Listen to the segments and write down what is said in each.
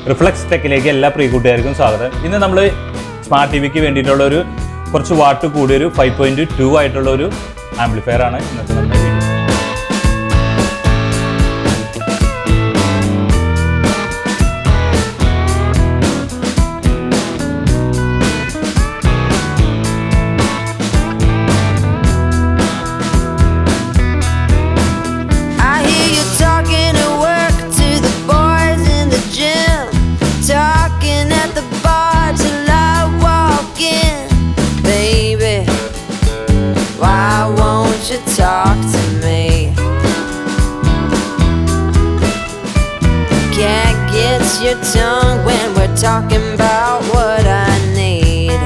Reflux ടെക്കിലേക്ക് എല്ലാ പ്രിയ കൂട്ടുകാർക്കും സ്വാഗതം. ഇന്ന് നമ്മൾ സ്മാർട്ട് ടി വിക്ക് വേണ്ടിയിട്ടുള്ള ഒരു കുറച്ച് വാട്ട് കൂടിയൊരു 5.2 ആയിട്ടുള്ള ഒരു ആംപ്ലിഫയർ ആണ് ഇന്നത്തെ നമ്മുടെ video. Talk to me. Can't get your tongue when we're talking about what I need.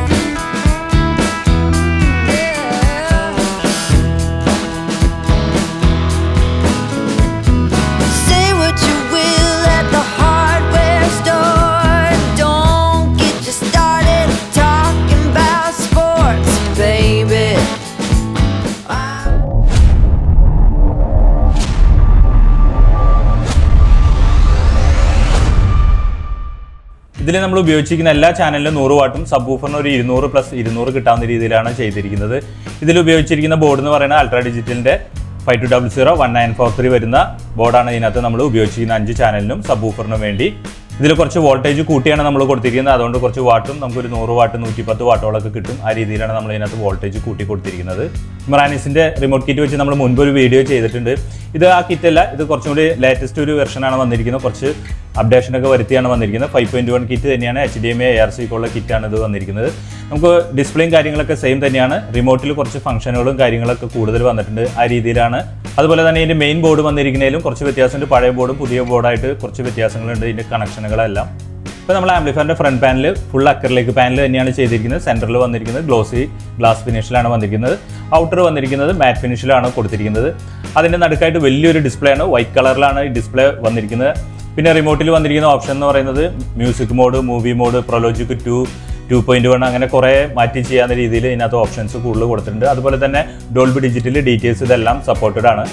Say what you will at the hardware store. Don't get you started talking about sports, baby. ഇതിൽ നമ്മൾ ഉപയോഗിച്ചിരിക്കുന്ന എല്ലാ ചാനലിലും 100 വാട്ടും sub വൂഫറിന് ഒരു 200+200 കിട്ടാവുന്ന രീതിയിലാണ് ചെയ്തിരിക്കുന്നത്. ഇതിൽ ഉപയോഗിച്ചിരിക്കുന്ന ബോർഡ് എന്ന് പറയുന്നത് അൾട്രാ ഡിജിറ്റലിൻ്റെ 5200-1943 വരുന്ന ബോർഡാണ് ഇതിനകത്ത് നമ്മൾ ഉപയോഗിച്ചിരിക്കുന്ന 5 ചാനലിനും സബ് വൂഫറിനും വേണ്ടി. ഇതിൽ കുറച്ച് വോൾട്ടേജ് കൂട്ടിയാണ് നമ്മൾ കൊടുത്തിരിക്കുന്നത്. അതുകൊണ്ട് കുറച്ച് വാട്ടും നമുക്കൊരു 100 വാട്ട് 110 വാട്ടോളൊക്കെ കിട്ടും. ആ രീതിയിലാണ് നമ്മൾ ഇതിനകത്ത് വോൾട്ടേജ് കൂട്ടി കൊടുത്തിരിക്കുന്നത്. ഇമ്രാനിസിൻ്റെ റിമോട്ട് കിറ്റ് വെച്ച് നമ്മൾ മുൻപ് ഒരു വീഡിയോ ചെയ്തിട്ടുണ്ട്. ഇത് ആ കിറ്റല്ല, ഇത് കുറച്ചും കൂടി ലേറ്റസ്റ്റ് ഒരു വെർഷനാണ് വന്നിരിക്കുന്നത്. കുറച്ച് അപ്ഡേഷനൊക്കെ വരുത്തിയാണ് വന്നിരിക്കുന്നത്. 5.1 കിറ്റ് തന്നെയാണ്. HDMI ARC ഉള്ള കിറ്റാണ് ഇത് വന്നിരിക്കുന്നത്. നമുക്ക് ഡിസ്പ്ലേയും കാര്യങ്ങളൊക്കെ സെയിം തന്നെയാണ്. റിമോട്ടിൽ കുറച്ച് ഫംഗ്ഷനുകളും കാര്യങ്ങളൊക്കെ കൂടുതൽ വന്നിട്ടുണ്ട്. ആ രീതിയിലാണ്. അതുപോലെ തന്നെ ഇതിൻ്റെ മെയിൻ ബോർഡ് വന്നിരിക്കുന്നതിലും കുറച്ച് വ്യത്യാസമുണ്ട്. പഴയ ബോർഡും പുതിയ ബോർഡായിട്ട് കുറച്ച് വ്യത്യാസങ്ങളുണ്ട് ഇതിൻ്റെ കണക്ഷനുകളെല്ലാം. ഇപ്പോൾ നമ്മൾ ആംപ്ലിഫയറിൻ്റെ front panel full acrylic panel തന്നെയാണ് ചെയ്തിരിക്കുന്നത്. സെൻറ്ററിൽ വന്നിരിക്കുന്നത് ഗ്ലോസി ഗ്ലാസ് ഫിനിഷിലാണ് വന്നിരിക്കുന്നത്. ഔട്ടർ വന്നിരിക്കുന്നത് മാറ്റ് ഫിനിഷിലാണ് കൊടുത്തിരിക്കുന്നത്. അതിൻ്റെ നടുക്കായിട്ട് വലിയൊരു ഡിസ്പ്ലേ ആണ്. വൈറ്റ് കളറിലാണ് ഈ ഡിസ്പ്ലേ വന്നിരിക്കുന്നത്. പിന്നെ റിമോട്ടിൽ വന്നിരിക്കുന്ന ഓപ്ഷൻ എന്ന് പറയുന്നത് music mode, movie mode, pro logic 2.1 അങ്ങനെ കുറേ മാറ്റി ചെയ്യാവുന്ന രീതിയിൽ ഇതിനകത്ത് ഓപ്ഷൻസ് കൂടുതൽ കൊടുത്തിട്ടുണ്ട്. അതുപോലെ തന്നെ ഡോൾബി ഡിജിറ്റൽ ഡീറ്റെയിൽസ് ഇതെല്ലാം സപ്പോർട്ടഡ് ആണ്.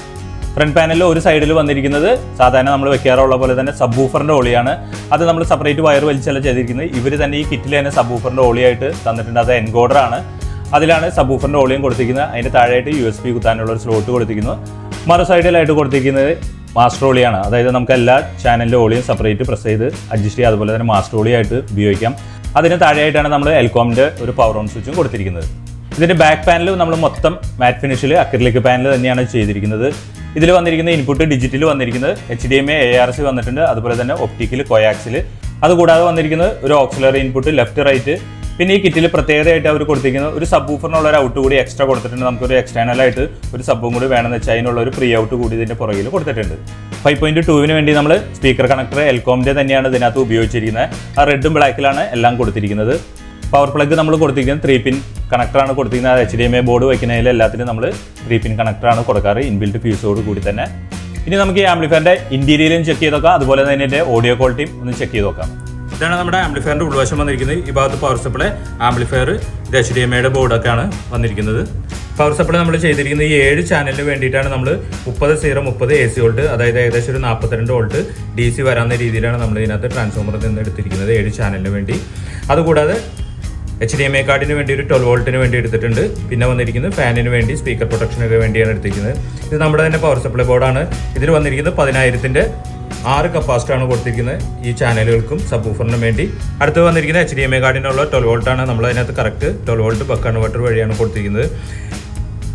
ഫ്രണ്ട് പാനലിൽ ഒരു സൈഡിൽ വന്നിരിക്കുന്നത് സാധാരണ നമ്മൾ വെക്കാറുള്ള പോലെ തന്നെ സബ് വൂഫറിൻ്റെ ഓളിയാണ്. അത് നമ്മൾ സെപ്പറേറ്റ് വയർ വലിച്ചല്ല ചെയ്തിരിക്കുന്നത്. ഇവർ തന്നെ ഈ കിറ്റിൽ തന്നെ സബ് വൂഫറിൻ്റെ ഓളിയായിട്ട് തന്നിട്ടുണ്ട്. അത് എൻകോഡറാണ്. അതിലാണ് സബ് വൂഫറിൻ്റെ ഓളിയും കൊടുത്തിരിക്കുന്നത്. അതിൻ്റെ താഴെയായിട്ട് USB കുത്താനുള്ള ഒരു സ്ലോട്ട് കൊടുത്തിരിക്കുന്നു. മറു സൈഡിലായിട്ട് കൊടുത്തിരിക്കുന്നത് മാസ്റ്റർ ഓളിയാണ്. അതായത് നമുക്ക് എല്ലാ ചാനലിൻ്റെ ഓളിയും സെപ്പറേറ്റ് പ്രസ് ചെയ്ത് അഡ്ജസ്റ്റ് ചെയ്യുക. അതുപോലെ തന്നെ മാസ്റ്റർ ഓളിയായിട്ട് ഉപയോഗിക്കാം. അതിന് താഴെയായിട്ടാണ് നമ്മൾ എൽകോമിൻ്റെ ഒരു പവർ ഓൺ സ്വിച്ചും കൊടുത്തിരിക്കുന്നത്. ഇതിൻ്റെ ബാക്ക് പാനൽ നമ്മൾ മൊത്തം മാറ്റ് ഫിനിഷിൽ അക്രിലിക് പാനൽ തന്നെയാണ് ചെയ്തിരിക്കുന്നത്. ഇതിൽ വന്നിരിക്കുന്ന ഇൻപുട്ട് ഡിജിറ്റൽ വന്നിരിക്കുന്നത് HDMI ARC വന്നിട്ടുണ്ട്. അതുപോലെ തന്നെ ഒപ്റ്റിക്കൽ കോയാക്സിൽ. അതുകൂടാതെ വന്നിരിക്കുന്നത് ഒരു ഓക്സിലറി ഇൻപുട്ട് ലെഫ്റ്റ് റൈറ്റ്. പിന്നെ ഈ കിറ്റിൽ പ്രത്യേകതയായിട്ട് അവർ കൊടുത്തിരിക്കുന്നത് ഒരു സബ് വൂഫറിനുള്ള ഒരു ഔട്ട് കൂടി എക്സ്ട്രാ കൊടുത്തിട്ടുണ്ട്. നമുക്കൊരു എക്സ്റ്റേണലായിട്ട് ഒരു സബ്ബും കൂടി വേണമെന്ന് വെച്ചാൽ അതിനുള്ള ഒരു പ്രീ ഔട്ട് കൂടി ഇതിൻ്റെ പുറകിൽ കൊടുത്തിട്ടുണ്ട്. 5.2 വേണ്ടി നമ്മൾ സ്പീക്കർ കണക്ടർ എൽകോമിൻ്റെ തന്നെയാണ് ഇതിനകത്ത് ഉപയോഗിച്ചിരിക്കുന്നത്. ആ റെഡും ബ്ലാക്കിലാണ് എല്ലാം കൊടുത്തിരിക്കുന്നത്. പവർ പ്ലഗ് നമ്മൾ കൊടുത്തിരിക്കുന്നത് 3 പിൻ കണക്ടറാണ് കൊടുത്തിരിക്കുന്നത്. HDMI ബോർഡ് വയ്ക്കുന്നതിൽ എല്ലാത്തിനും നമ്മൾ 3 പിൻ കണക്ടറാണ് കൊടുക്കാറ്, ഇൻബിൽറ്റ് ഫ്യൂസോട് കൂടി തന്നെ. ഇനി നമുക്ക് ഈ ആംപ്ലിഫയറിൻ്റെ ഇൻറ്റീരിയലും ചെക്ക് ചെയ്ത് നോക്കാം. അതുപോലെ തന്നെ ഇതിൻ്റെ ഓഡിയോ ക്വാളിറ്റിയും ഒന്ന് ചെക്ക് ചെയ്ത് നോക്കാം. ഇതാണ് നമ്മുടെ ആംപ്ലിഫയറിൻ്റെ ഉൾവശം വന്നിരിക്കുന്നത്. ഈ ഭാഗത്ത് പവർ സപ്ലൈ, ആംപ്ലിഫയർ, ഇത് HDMIയുടെ ബോർഡൊക്കെയാണ് വന്നിരിക്കുന്നത്. പവർ സപ്ലൈ നമ്മൾ ചെയ്തിരിക്കുന്നത് ഈ 7 ചാനലിന് വേണ്ടിയിട്ടാണ്. നമ്മൾ 30-0-30 AC വോൾട്ട്, അതായത് ഏകദേശം ഒരു 42 വോൾട്ട് DC വരാവുന്ന രീതിയിലാണ് നമ്മൾ ഇതിനകത്ത് ട്രാൻസ്ഫോമറിൽ നിന്ന് എടുത്തിരിക്കുന്നത് 7 ചാനലിന് വേണ്ടി. അതുകൂടാതെ HDMI കാർഡിന് വേണ്ടി ഒരു 12 വോൾട്ടിന് വേണ്ടി എടുത്തിട്ടുണ്ട്. പിന്നെ വന്നിരിക്കുന്നത് ഫാനിന് വേണ്ടി, സ്പീക്കർ പ്രൊട്ടക്ഷനൊക്കെ വേണ്ടിയാണ് എടുത്തിരിക്കുന്നത്. ഇത് നമ്മുടെ തന്നെ പവർ സപ്ലൈ ബോർഡാണ്. ഇതിൽ വന്നിരിക്കുന്നത് 10,000-ന്റെ 6 കപ്പാസിറ്ററാണ് കൊടുത്തിരിക്കുന്നത് ഈ ചാനലുകൾക്കും സബ് വൂഫറിനും വേണ്ടി. അടുത്ത് വന്നിരിക്കുന്നത് HDMI കാർഡിനുള്ള 12 വോൾട്ടാണ്. നമ്മൾ അതിനകത്ത് കറക്റ്റ് 12 വോൾട്ട് ബക്ക് കൺവെർട്ടർ വഴിയാണ് കൊടുത്തിരിക്കുന്നത്.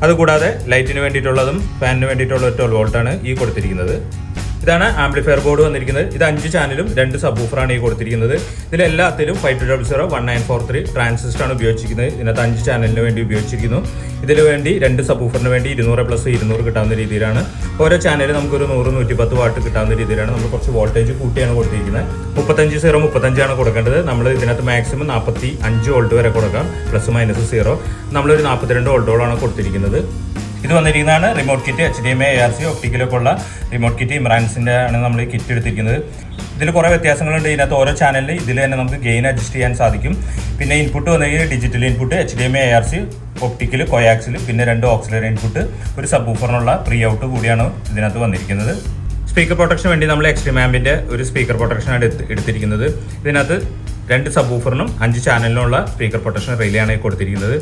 അതുകൂടാതെ ലൈറ്റിന് വേണ്ടിയിട്ടുള്ളതും ഫാനിന് വേണ്ടിയിട്ടുള്ള 12 വോൾട്ടാണ് ഈ കൊടുത്തിരിക്കുന്നത്. ഇതാണ് ആംപ്ലിഫയർ ബോർഡ് വന്നിരിക്കുന്നത്. ഇത് 5 ചാനലും 2 സബ് വൂഫറാണ് ഈ കൊടുത്തിരിക്കുന്നത്. ഇതിലെല്ലാത്തിലും 5200-1943 ട്രാൻസിസ്റ്ററാണ് ഉപയോഗിച്ചിരിക്കുന്നത്. ഇതിനകത്ത് 5 ചാനലിന് വേണ്ടി ഉപയോഗിച്ചിരിക്കുന്നു. ഇതിന് വേണ്ടി 2 സബ് വൂഫറിന് വേണ്ടി 200+200 കിട്ടാവുന്ന രീതിയിലാണ്. ഓരോ ചാനലിൽ നമുക്കൊരു 100-110 വാട്ട് കിട്ടാവുന്ന രീതിയിലാണ്. നമ്മൾ കുറച്ച് വോൾട്ടേജ് കൂട്ടിയാണ് കൊടുത്തിരിക്കുന്നത്. 35-0-35 കൊടുക്കേണ്ടത്. നമ്മൾ ഇതിനകത്ത് മാക്സിമം 45 വോൾട്ട് വരെ കൊടുക്കാം, ±0. നമ്മളൊരു 42 വോൾട്ടോളാണ് കൊടുത്തിരിക്കുന്നത്. ഇത് വന്നിരിക്കുന്നതാണ് റിമോട്ട് കിറ്റ്. HDMI ARC ഒപ്റ്റിക്കലൊക്കെ ഉള്ള റിമോട്ട് കിറ്റ് ഇമ്രാൻസിൻ്റെ ആണ് നമ്മൾ ഈ കിറ്റ് എടുത്തിരിക്കുന്നത്. ഇതിൽ കുറേ വ്യത്യാസങ്ങളുണ്ട്. ഇതിനകത്ത് ഓരോ ചാനലിൽ ഇതിൽ തന്നെ നമുക്ക് ഗെയിൻ അഡ്ജസ്റ്റ് ചെയ്യാൻ സാധിക്കും. പിന്നെ ഇൻപുട്ട് വന്നിരിക്കുന്നത് digital input, HDMI ARC, optical coaxial, പിന്നെ 2 ഓക്സിലറി ഇൻപുട്ട്, ഒരു സബ് വൂഫറിനുള്ള പ്രീ ഔട്ട് കൂടിയാണ് ഇതിനകത്ത് വന്നിരിക്കുന്നത്. സ്പീക്കർ പ്രൊട്ടക്ഷന് വേണ്ടി നമ്മൾ എക്സ്ട്രീം ആംബിൻ്റെ ഒരു സ്പീക്കർ പ്രൊട്ടക്ഷനാണ് എടുത്തിരിക്കുന്നത്. ഇതിനകത്ത് 2 സബ് വൂഫറിനും 5 ചാനലിനുള്ള സ്പീക്കർ പ്രൊട്ടക്ഷൻ റിലേയാണ് കൊടുത്തിരിക്കുന്നത്.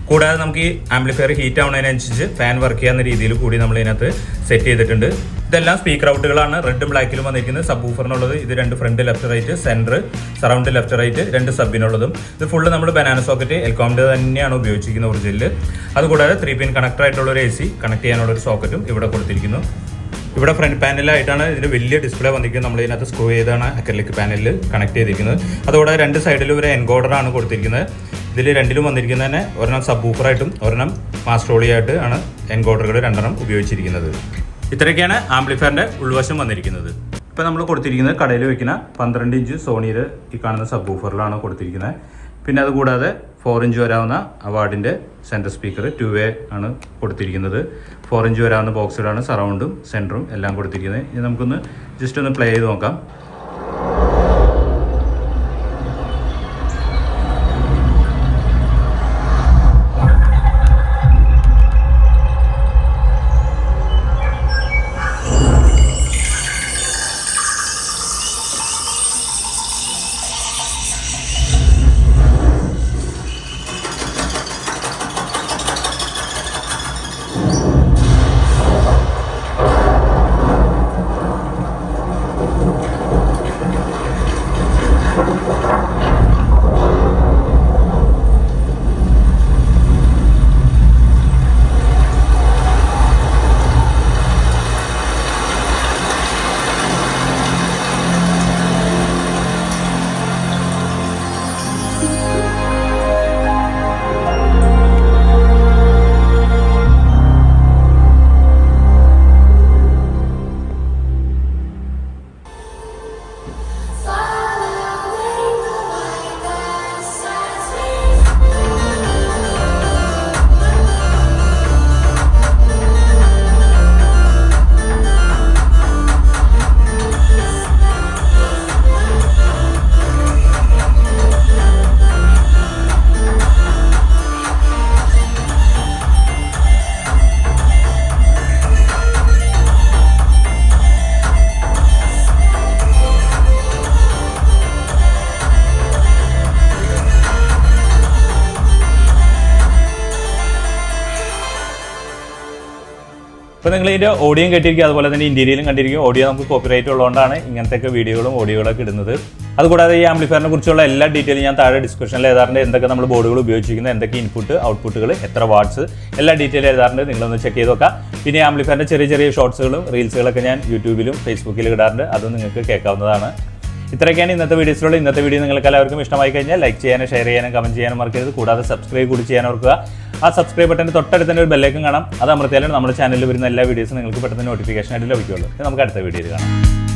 കൂടാതെ നമുക്ക് ഈ ആംപ്ലിഫയർ ഹീറ്റ് ആവുന്നതിനനുസരിച്ച് ഫാൻ വർക്ക് ചെയ്യാവുന്ന രീതിയിൽ കൂടി നമ്മൾ ഇതിനകത്ത് സെറ്റ് ചെയ്തിട്ടുണ്ട്. ഇതെല്ലാം സ്പീക്കർ ഔട്ടുകളാണ്. റെഡും ബ്ലാക്കിലും വന്നിരിക്കുന്നത്. സബ് വൂഫറിനുള്ളത് ഇത് 2 front left right, centre surround left right, 2 സബിനുള്ളതും. ഇത് ഫുള്ള് നമ്മൾ ബനാന സോക്കറ്റ് എൽകോമിൻ്റെ തന്നെയാണ് ഉപയോഗിച്ചിരിക്കുന്നത് ഒറിജിനൽ. അതുകൂടാതെ 3 പിൻ കണക്ടർ ആയിട്ടുള്ള ഒരു AC കണക്ട് ചെയ്യാനുള്ള ഒരു സോക്കറ്റും ഇവിടെ കൊടുത്തിരിക്കുന്നു. ഇവിടെ ഫ്രണ്ട് പാനലായിട്ടാണ് ഇതിന് വലിയ ഡിസ്പ്ലേ വന്നിരിക്കുന്നത്. നമ്മൾ ഇതിനകത്ത് സ്ക്രൂ ചെയ്താണ് അക്രിലിക് പാനലിൽ കണക്ട് ചെയ്തിരിക്കുന്നത്. അതുകൂടാതെ 2 സൈഡിലും ഒരു എൻകോഡറാണ് കൊടുത്തിരിക്കുന്നത്. ഇതിൽ 2ലും വന്നിരിക്കുന്നത് തന്നെ ഒരെണ്ണം സബ് വൂഫറായിട്ടും ഒരെണ്ണം മാസ്റ്ററോളിയായിട്ട് ആണ് എൻകോഡറുകൾ 2 ഉപയോഗിച്ചിരിക്കുന്നത്. ഇത്രയൊക്കെയാണ് ആംപ്ലിഫയറിൻ്റെ ഉൾവശം വന്നിരിക്കുന്നത്. ഇപ്പോൾ നമ്മൾ കൊടുത്തിരിക്കുന്നത് കടയിൽ വയ്ക്കുന്ന 12 ഇഞ്ച് സോണിയുടെ ഈ കാണുന്ന സബ് വൂഫറിലാണ് കൊടുത്തിരിക്കുന്നത്. പിന്നെ അതുകൂടാതെ 4 ഇഞ്ച് വരാവുന്ന അവാർഡിൻ്റെ സെൻറ്റർ സ്പീക്കർ 2-way ആണ് കൊടുത്തിരിക്കുന്നത്. 4 ഇഞ്ച് വരാവുന്ന ബോക്സുകളാണ് സറൗണ്ടും സെൻറ്ററും എല്ലാം കൊടുത്തിരിക്കുന്നത്. ഇനി നമുക്കൊന്ന് ജസ്റ്റ് ഒന്ന് പ്ലേ ചെയ്ത് നോക്കാം. ഇപ്പോൾ നിങ്ങൾ ഇതിൻ്റെ ഓഡിയോ കേട്ടിരിക്കും, അതുപോലെ തന്നെ ഇൻറ്റീരിയലും കണ്ടിരിക്കും. ഓഡിയോ നമുക്ക് കോപ്പിറൈറ്റ് ഉള്ളതുകൊണ്ടാണ് ഇങ്ങനത്തെ വീഡിയോകളും ഓഡിയോകളൊക്കെ ഇടുന്നത്. അതുകൂടാതെ ഈ ആംപ്ലിഫയറിനെ കുറിച്ചുള്ള എല്ലാ ഡീറ്റെയിലും ഞാൻ താഴെ ഡിസ്ക്രിപ്ഷനിൽ എഴുതാറുണ്ട്. എന്തൊക്കെ നമ്മൾ ബോർഡുകൾ ഉപയോഗിച്ചിരിക്കുന്നത്, എന്തൊക്കെ ഇൻപുട്ട് ഔട്ട്പുട്ടുകൾ, എത്ര വാട്ട്സ്, എല്ലാ ഡീറ്റെയിലും എഴുതാറുണ്ട്. നിങ്ങളൊന്ന് ചെക്ക് ചെയ്ത് നോക്കാം. പിന്നെ ആംപ്ലിഫയറിൻ്റെ ചെറിയ ചെറിയ ഷോർട്സുകളും റീൽസുകളൊക്കെ ഞാൻ യൂട്യൂബിലും ഫേസ്ബുക്കിലും ഇടാറുണ്ട്. അതും നിങ്ങൾക്ക് കേൾക്കാവുന്നതാണ്. ഇത്രയൊക്കെയാണ് ഇന്നത്തെ വീഡിയോസിലുള്ള. ഇന്നത്തെ വീഡിയോ നിങ്ങൾക്ക് എല്ലാവർക്കും ഇഷ്ടമായി കഴിഞ്ഞാൽ ലൈക്ക് ചെയ്യാനും ഷെയർ ചെയ്യാനും കമൻറ്റ് ചെയ്യാനും മറക്കരുത്. കൂടാതെ സബ്സ്ക്രൈബ് കൂടി ചെയ്യാൻ ഓർക്കുക. ആ സബ്സ്ക്രൈബ് ബട്ടൻ്റെ തൊട്ടടുത്ത് തന്നെ ഒരു ബെല്ലൈക്കൺ കാണാം. അത് അമർത്തിയാലും നമ്മുടെ ചാനലിൽ വരുന്ന എല്ലാ വീഡിയോസും നിങ്ങൾക്ക് പെട്ടെന്ന് നോട്ടിഫിക്കേഷൻ ആയിട്ട് ലഭിക്കുകയുള്ളൂ. നമുക്ക് അടുത്ത വീഡിയോയിൽ കാണാം.